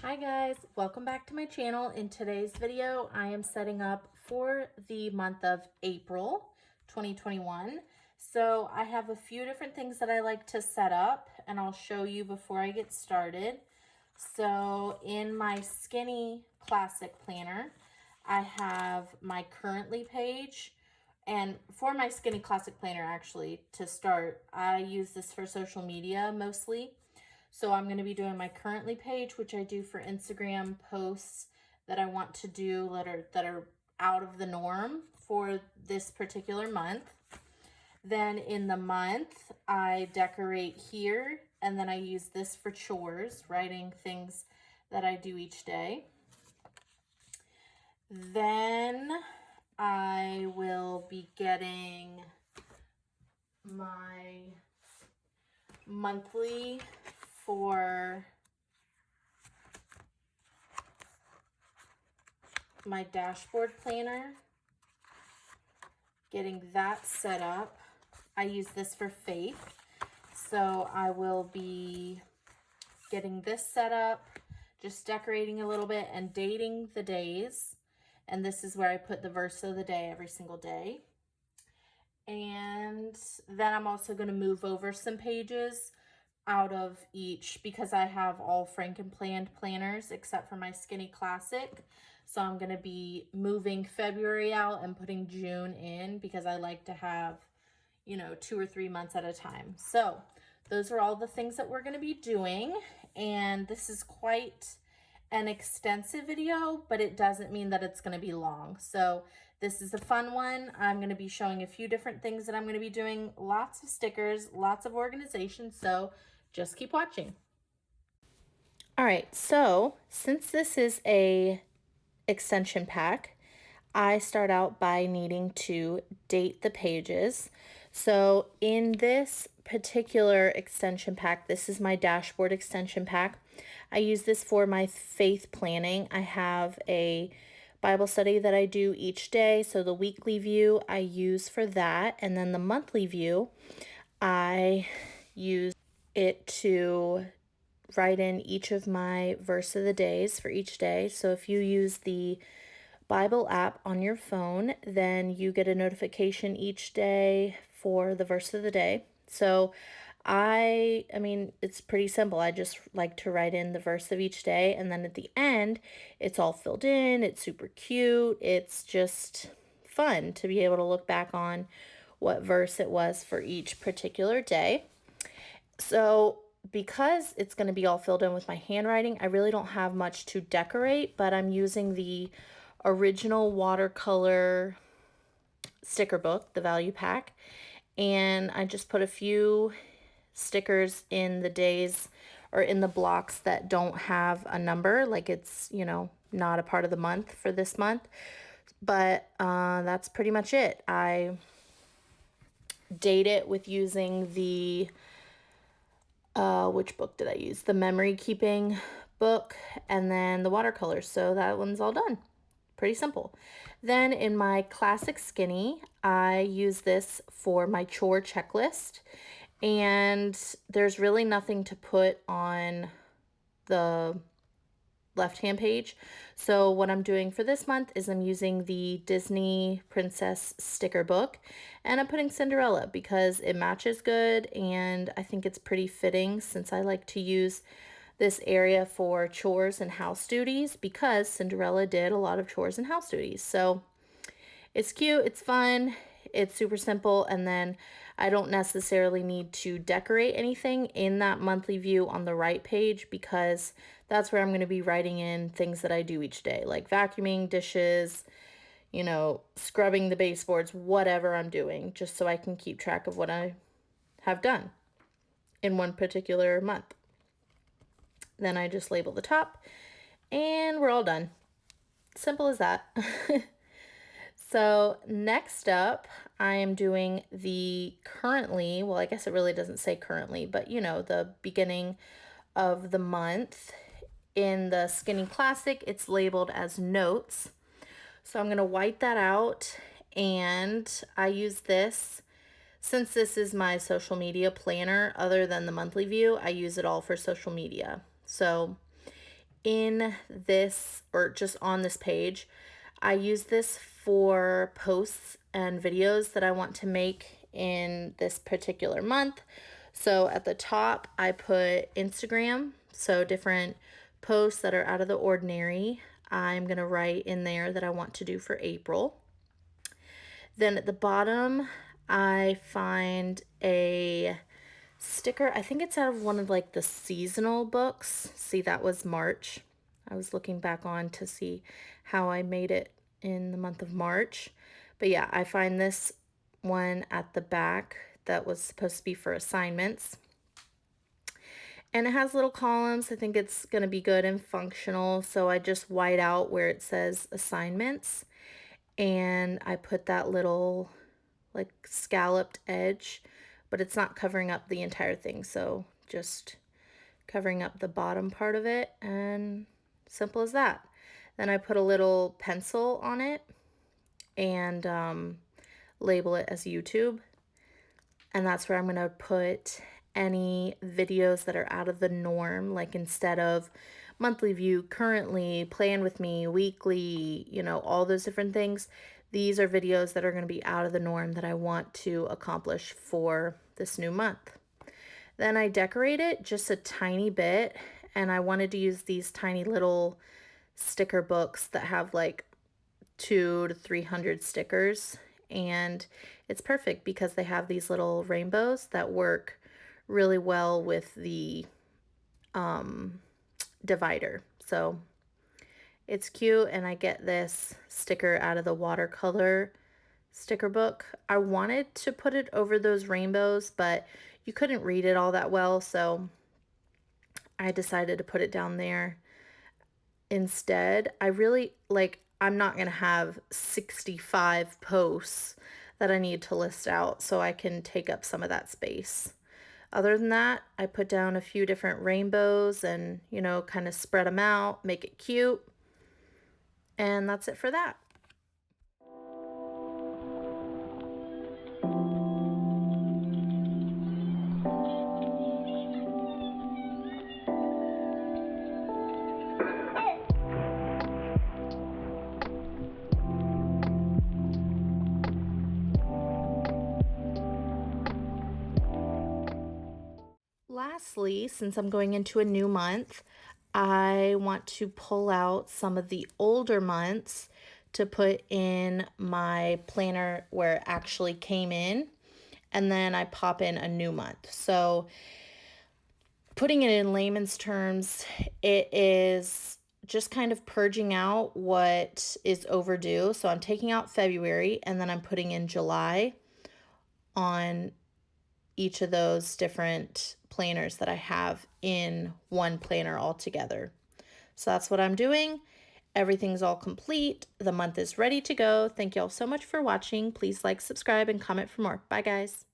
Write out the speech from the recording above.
Hi guys, welcome back to my channel. In today's video, I am setting up for the month of April 2021. So I have a few different things that I like to set up and I'll show you before I get started. So in my Skinny Classic Planner, I have my currently page. And for my Skinny Classic Planner, actually, to start, I use this for social media mostly. So I'm going to be doing my currently page, which I do for Instagram posts that I want to do that are out of the norm for this particular month. Then in the month, I decorate here, and then I use this for chores, writing things that I do each day. Then I will be getting my monthly for my dashboard planner, getting that set up. I use this for Faith, so I will be getting this set up, just decorating a little bit and dating the days. And this is where I put the verse of the day every single day. And then I'm also going to move over some pages out of each because I have all Frankenplanned planners except for my Skinny Classic. So I'm going to be moving February out and putting June in because I like to have, 2 or 3 months at a time. So those are all the things that we're going to be doing. And this is quite an extensive video, but it doesn't mean that it's going to be long. So this is a fun one. I'm going to be showing a few different things that I'm going to be doing, lots of stickers, lots of organization. So just keep watching. All right, so since this is a extension pack, I start out by needing to date the pages. So in this particular extension pack, this is my dashboard extension pack. I use this for my faith planning. I have a Bible study that I do each day. So the weekly view I use for that. And then the monthly view, I use it to write in each of my verse of the days for each day. So if you use the Bible app on your phone, then you get a notification each day for the verse of the day. So I mean, it's pretty simple. I just like to write in the verse of each day, and then at the end, it's all filled in. It's super cute. It's just fun to be able to look back on what verse it was for each particular day. So because it's going to be all filled in with my handwriting, I really don't have much to decorate, but I'm using the original watercolor sticker book, the value pack, and I just put a few stickers in the days or in the blocks that don't have a number, like it's, not a part of the month for this month. But that's pretty much it. I date it with using the which book did I use? The memory keeping book, and then the watercolors. So that one's all done. Pretty simple. Then in my classic Skinny, I use this for my chore checklist. And there's really nothing to put on the left-hand page. So what I'm doing for this month is I'm using the Disney Princess sticker book, and I'm putting Cinderella because it matches good and I think it's pretty fitting since I like to use this area for chores and house duties because Cinderella did a lot of chores and house duties. So it's cute, it's fun, it's super simple, and then I don't necessarily need to decorate anything in that monthly view on the right page because that's where I'm going to be writing in things that I do each day, like vacuuming, dishes, scrubbing the baseboards, whatever I'm doing, just so I can keep track of what I have done in one particular month. Then I just label the top, and we're all done. Simple as that. So next up, I am doing the currently, well, I guess it really doesn't say currently, but the beginning of the month. In the Skinny Classic, it's labeled as notes. So I'm going to white that out, and I use this, since this is my social media planner, other than the monthly view, I use it all for social media. So in this, or just on this page, I use this for posts and videos that I want to make in this particular month. So at the top, I put Instagram, so different posts that are out of the ordinary. I'm going to write in there that I want to do for April. Then at the bottom, I find a sticker. I think it's out of one of like the seasonal books. See, that was March. I was looking back on to see how I made it in the month of March. But yeah, I find this one at the back that was supposed to be for assignments. And it has little columns. I think it's going to be good and functional. So I just white out where it says assignments. And I put that little like scalloped edge, but it's not covering up the entire thing. So just covering up the bottom part of it, and simple as that. Then I put a little pencil on it and label it as YouTube. And that's where I'm going to put any videos that are out of the norm, like instead of monthly view, currently, plan with me, weekly, you know, all those different things. These are videos that are going to be out of the norm that I want to accomplish for this new month. Then I decorate it just a tiny bit, and I wanted to use these tiny little sticker books that have like 200 to 300 stickers, and it's perfect because they have these little rainbows that work really well with the divider. So it's cute, and I get this sticker out of the watercolor sticker book. I wanted to put it over those rainbows, but you couldn't read it all that well, so I decided to put it down there instead. I really like, I'm not going to have 65 posts that I need to list out, so I can take up some of that space. Other than that, I put down a few different rainbows and, you know, kind of spread them out, make it cute. And that's it for that. Lastly, since I'm going into a new month, I want to pull out some of the older months to put in my planner where it actually came in, and then I pop in a new month. So putting it in layman's terms, it is just kind of purging out what is overdue. So I'm taking out February, and then I'm putting in July on each of those different planners that I have in one planner altogether. So that's what I'm doing. Everything's all complete. The month is ready to go. Thank you all so much for watching. Please like, subscribe, and comment for more. Bye, guys.